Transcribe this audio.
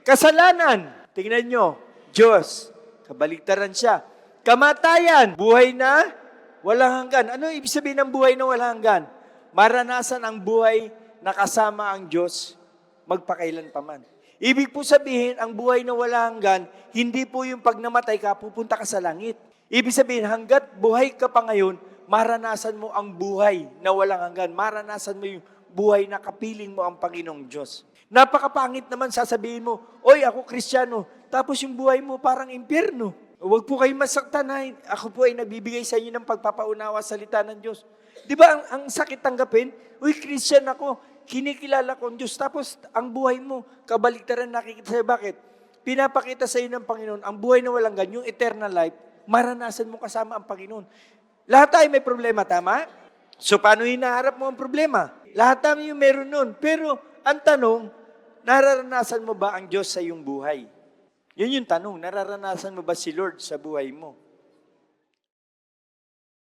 Kasalanan, tingnan nyo, Diyos, kabaligtaran siya. Kamatayan, buhay na walang hanggan. Ano ibig sabihin ng buhay na walang hanggan? Maranasan ang buhay na kasama ang Diyos magpakailan pa man. Ibig po sabihin, ang buhay na walang hanggan, hindi po yung pag namatay ka, pupunta ka sa langit. Ibig sabihin, hanggat buhay ka pa ngayon, maranasan mo ang buhay na walang hanggan. Maranasan mo yung buhay na kapiling mo ang Panginoong Diyos. Napakapangit naman sasabihin mo, oy, ako Kristiyano, tapos yung buhay mo parang impyerno. Huwag po kayong masaktan na ako po ay nagbibigay sa inyo ng pagpapaunawa sa salita ng Diyos. Di ba ang sakit tanggapin? Uy, Christian ako, kinikilala ko ang Diyos. Tapos ang buhay mo, kabaligtaran nakikita sa'yo. Bakit? Pinapakita sa iyo ng Panginoon, ang buhay na walang gan, yung eternal life, maranasan mo kasama ang Panginoon. Lahat tayo may problema, tama? So paano hinaharap mo ang problema? Lahat tayo meron nun. Pero ang tanong, nararanasan mo ba ang Diyos sa iyong buhay? Yun yung tanong, nararanasan mo ba si Lord sa buhay mo?